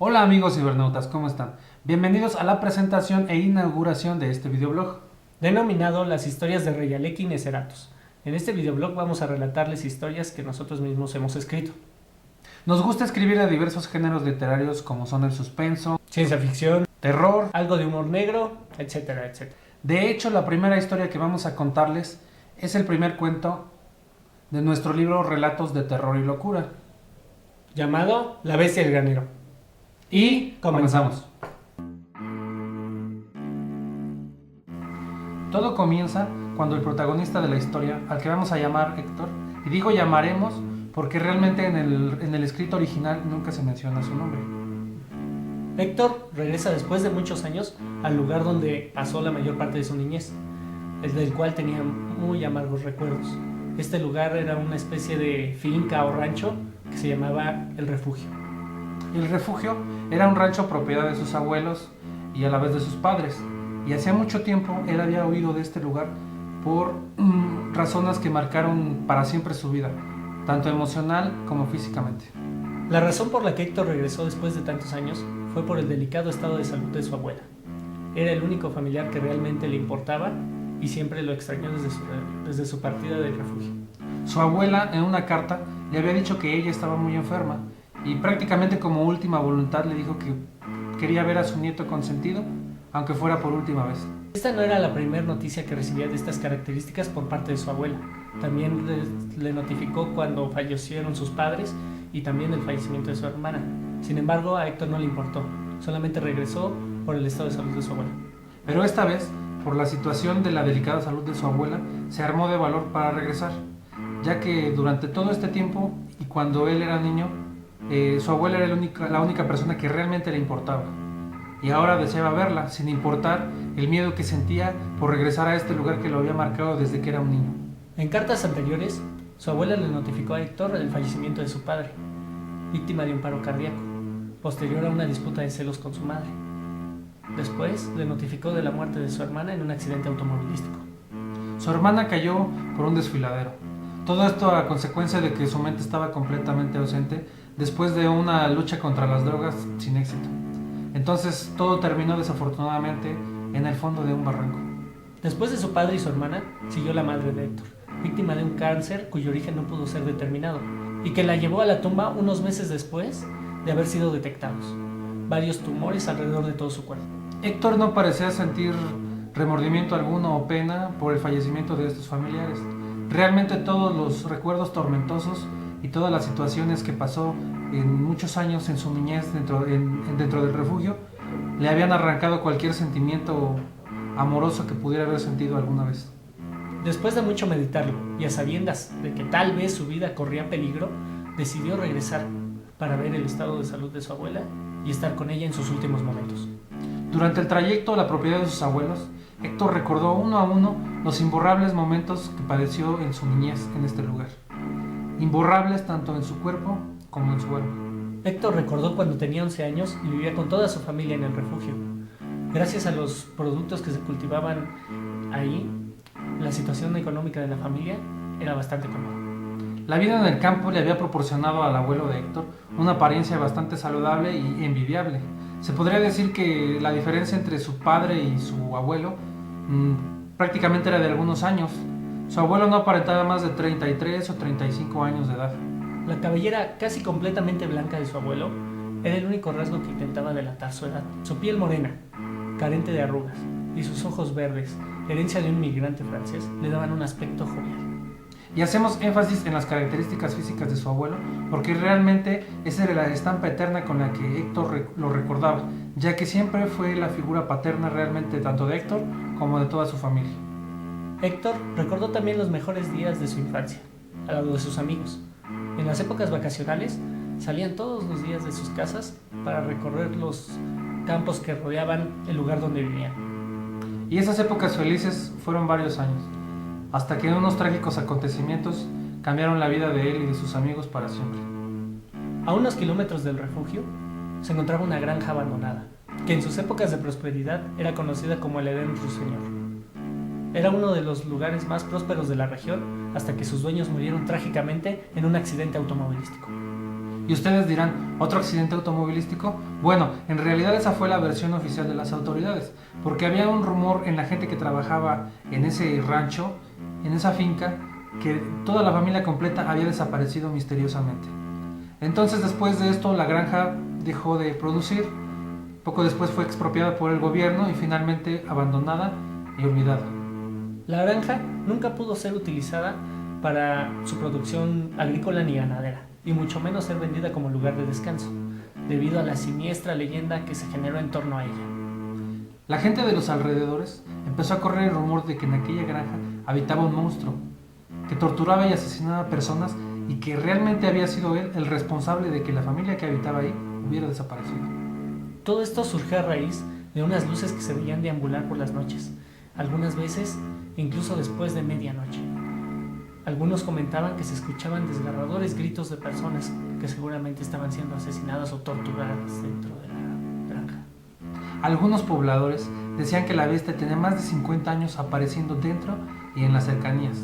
Hola amigos cibernautas, ¿cómo están? Bienvenidos a la presentación e inauguración de este videoblog. Denominado Las historias de Regialeki Neceratus. En este videoblog vamos a relatarles historias que nosotros mismos hemos escrito. Nos gusta escribir de diversos géneros literarios como son el suspenso, Ciencia ficción, terror, algo de humor negro, etcétera, etcétera. De hecho, la primera historia que vamos a contarles es el primer cuento de nuestro libro Relatos de Terror y Locura. Llamado La Bestia y el Granero. Y comenzamos. Todo comienza cuando el protagonista de la historia, al que vamos a llamar Héctor, y digo llamaremos porque realmente en el escrito original nunca se menciona su nombre. Héctor regresa después de muchos años al lugar donde pasó la mayor parte de su niñez, el del cual tenía muy amargos recuerdos. Este lugar era una especie de finca o rancho que se llamaba El Refugio. El Refugio era un rancho propiedad de sus abuelos y a la vez de sus padres, y hacía mucho tiempo él había huido de este lugar por razones que marcaron para siempre su vida, tanto emocional como físicamente. La razón por la que Héctor regresó después de tantos años fue por el delicado estado de salud de su abuela. Era el único familiar que realmente le importaba y siempre lo extrañó desde su partida del refugio. Su abuela en una carta le había dicho que ella estaba muy enferma y prácticamente como última voluntad le dijo que quería ver a su nieto consentido, aunque fuera por última vez. Esta no era la primera noticia que recibía de estas características por parte de su abuela. También le notificó cuando fallecieron sus padres y también el fallecimiento de su hermana. Sin embargo, a Héctor no le importó, solamente regresó por el estado de salud de su abuela. Pero esta vez, por la situación de la delicada salud de su abuela, se armó de valor para regresar, ya que durante todo este tiempo y cuando él era niño, su abuela era la única persona que realmente le importaba. Y ahora deseaba verla, sin importar el miedo que sentía por regresar a este lugar que lo había marcado desde que era un niño. En cartas anteriores, su abuela le notificó a Héctor del fallecimiento de su padre, víctima de un paro cardíaco, posterior a una disputa de celos con su madre. Después le notificó de la muerte de su hermana en un accidente automovilístico. Su hermana cayó por un desfiladero. Todo esto a consecuencia de que su mente estaba completamente ausente después de una lucha contra las drogas sin éxito. Entonces todo terminó desafortunadamente en el fondo de un barranco. Después de su padre y su hermana, siguió la madre de Héctor, víctima de un cáncer cuyo origen no pudo ser determinado, y que la llevó a la tumba unos meses después de haber sido detectados. Varios tumores alrededor de todo su cuerpo. Héctor no parecía sentir remordimiento alguno o pena por el fallecimiento de estos familiares. Realmente todos los recuerdos tormentosos y todas las situaciones que pasó en muchos años en su niñez dentro del refugio le habían arrancado cualquier sentimiento amoroso que pudiera haber sentido alguna vez. Después de mucho meditarlo y a sabiendas de que tal vez su vida corría peligro, decidió regresar para ver el estado de salud de su abuela y estar con ella en sus últimos momentos. Durante el trayecto a la propiedad de sus abuelos, Héctor recordó uno a uno los imborrables momentos que padeció en su niñez en este lugar. Imborrables tanto en su cuerpo como en su alma. Héctor recordó cuando tenía 11 años y vivía con toda su familia en el refugio. Gracias a los productos que se cultivaban ahí, la situación económica de la familia era bastante cómoda. La vida en el campo le había proporcionado al abuelo de Héctor una apariencia bastante saludable y envidiable. Se podría decir que la diferencia entre su padre y su abuelo prácticamente era de algunos años. Su abuelo no aparentaba más de 33 o 35 años de edad. La cabellera casi completamente blanca de su abuelo era el único rasgo que intentaba delatar su edad. Su piel morena, carente de arrugas, y sus ojos verdes, herencia de un inmigrante francés, le daban un aspecto jovial. Y hacemos énfasis en las características físicas de su abuelo, porque realmente esa era la estampa eterna con la que Héctor lo recordaba, ya que siempre fue la figura paterna realmente tanto de Héctor como de toda su familia. Héctor recordó también los mejores días de su infancia, al lado de sus amigos. En las épocas vacacionales salían todos los días de sus casas para recorrer los campos que rodeaban el lugar donde vivían. Y esas épocas felices fueron varios años, hasta que unos trágicos acontecimientos cambiaron la vida de él y de sus amigos para siempre. A unos kilómetros del refugio se encontraba una granja abandonada, que en sus épocas de prosperidad era conocida como el Edén Ruiseñor. Era uno de los lugares más prósperos de la región hasta que sus dueños murieron trágicamente en un accidente automovilístico. Y ustedes dirán, ¿otro accidente automovilístico? Bueno, en realidad esa fue la versión oficial de las autoridades, porque había un rumor en la gente que trabajaba en ese rancho, en esa finca, que toda la familia completa había desaparecido misteriosamente. Entonces, después de esto, la granja dejó de producir, poco después fue expropiada por el gobierno y finalmente abandonada y olvidada. La granja nunca pudo ser utilizada para su producción agrícola ni ganadera, y mucho menos ser vendida como lugar de descanso, debido a la siniestra leyenda que se generó en torno a ella. La gente de los alrededores empezó a correr el rumor de que en aquella granja habitaba un monstruo, que torturaba y asesinaba personas y que realmente había sido él el responsable de que la familia que habitaba ahí hubiera desaparecido. Todo esto surgió a raíz de unas luces que se veían deambular por las noches, algunas veces incluso después de medianoche. Algunos comentaban que se escuchaban desgarradores gritos de personas que seguramente estaban siendo asesinadas o torturadas dentro de la granja. Algunos pobladores decían que la bestia tenía más de 50 años apareciendo dentro y en las cercanías,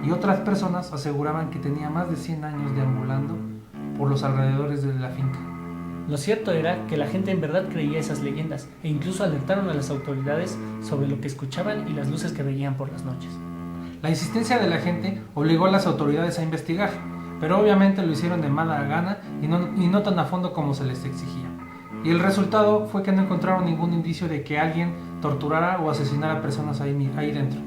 y otras personas aseguraban que tenía más de 100 años deambulando por los alrededores de la finca. Lo cierto era que la gente en verdad creía esas leyendas e incluso alertaron a las autoridades sobre lo que escuchaban y las luces que veían por las noches. La insistencia de la gente obligó a las autoridades a investigar, pero obviamente lo hicieron de mala gana y no tan a fondo como se les exigía. Y el resultado fue que no encontraron ningún indicio de que alguien torturara o asesinara a personas ahí dentro.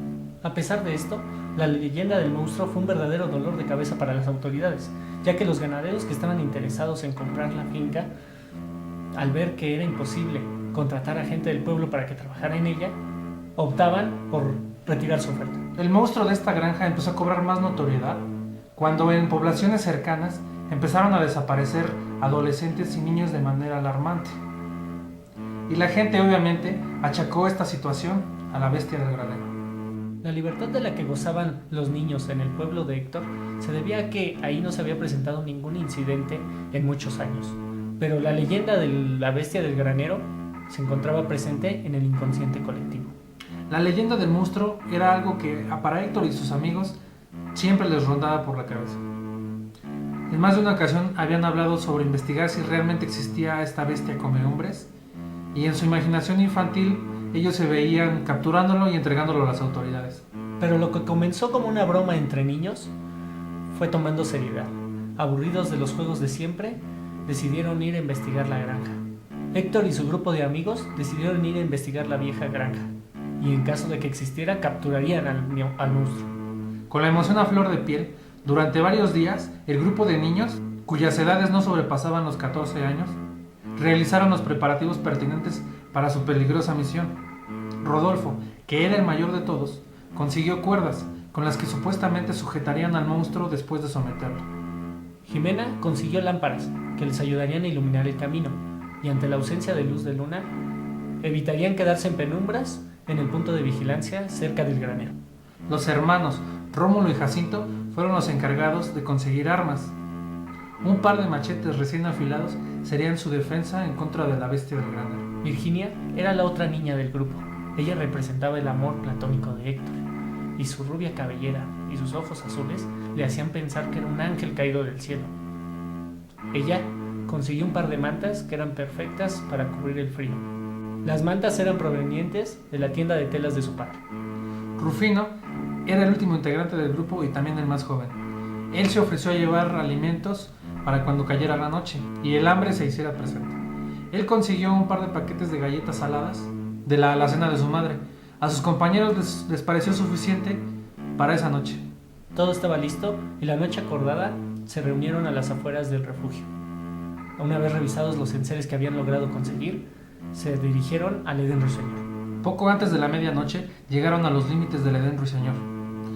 A pesar de esto, la leyenda del monstruo fue un verdadero dolor de cabeza para las autoridades, ya que los ganaderos que estaban interesados en comprar la finca, al ver que era imposible contratar a gente del pueblo para que trabajara en ella, optaban por retirar su oferta. El monstruo de esta granja empezó a cobrar más notoriedad cuando en poblaciones cercanas empezaron a desaparecer adolescentes y niños de manera alarmante. Y la gente obviamente achacó esta situación a la bestia del granero. La libertad de la que gozaban los niños en el pueblo de Héctor se debía a que ahí no se había presentado ningún incidente en muchos años, pero la leyenda de la bestia del granero se encontraba presente en el inconsciente colectivo. La leyenda del monstruo era algo que para Héctor y sus amigos siempre les rondaba por la cabeza. En más de una ocasión habían hablado sobre investigar si realmente existía esta bestia come hombres, y en su imaginación infantil ellos se veían capturándolo y entregándolo a las autoridades. Pero lo que comenzó como una broma entre niños fue tomando seriedad. Aburridos de los juegos de siempre, decidieron ir a investigar la granja. Héctor y su grupo de amigos decidieron ir a investigar la vieja granja, y en caso de que existiera, capturarían al monstruo. Con la emoción a flor de piel, durante varios días, el grupo de niños, cuyas edades no sobrepasaban los 14 años, realizaron los preparativos pertinentes para su peligrosa misión. Rodolfo, que era el mayor de todos, consiguió cuerdas con las que supuestamente sujetarían al monstruo después de someterlo. Jimena consiguió lámparas que les ayudarían a iluminar el camino, y ante la ausencia de luz de luna, evitarían quedarse en penumbras en el punto de vigilancia cerca del granero. Los hermanos Rómulo y Jacinto fueron los encargados de conseguir armas. Un par de machetes recién afilados serían su defensa en contra de la bestia del granero. Virginia era la otra niña del grupo. Ella representaba el amor platónico de Héctor, y su rubia cabellera y sus ojos azules le hacían pensar que era un ángel caído del cielo. Ella consiguió un par de mantas que eran perfectas para cubrir el frío. Las mantas eran provenientes de la tienda de telas de su padre. Rufino era el último integrante del grupo y también el más joven. Él se ofreció a llevar alimentos para cuando cayera la noche y el hambre se hiciera presente. Él consiguió un par de paquetes de galletas saladas de la alacena de su madre. A sus compañeros les pareció suficiente para esa noche. Todo estaba listo y la noche acordada se reunieron a las afueras del refugio. Una vez revisados los enseres que habían logrado conseguir, se dirigieron al Edén Ruiseñor. Poco antes de la medianoche llegaron a los límites del Edén Ruiseñor.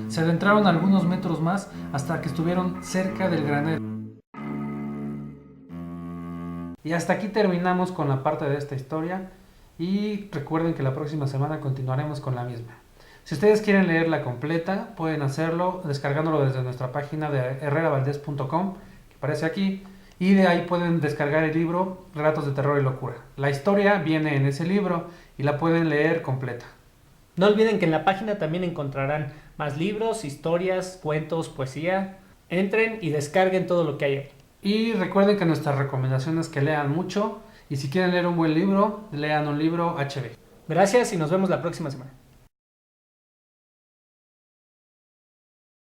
Se adentraron algunos metros más hasta que estuvieron cerca del granero. Y hasta aquí terminamos con la parte de esta historia y recuerden que la próxima semana continuaremos con la misma. Si ustedes quieren leerla completa, pueden hacerlo descargándolo desde nuestra página de herreravaldez.com, que aparece aquí, y de ahí pueden descargar el libro Relatos de Terror y Locura. La historia viene en ese libro y la pueden leer completa. No olviden que en la página también encontrarán más libros, historias, cuentos, poesía. Entren y descarguen todo lo que hay ahí. Y recuerden que nuestra recomendación es que lean mucho y si quieren leer un buen libro, lean un libro HB. Gracias y nos vemos la próxima semana.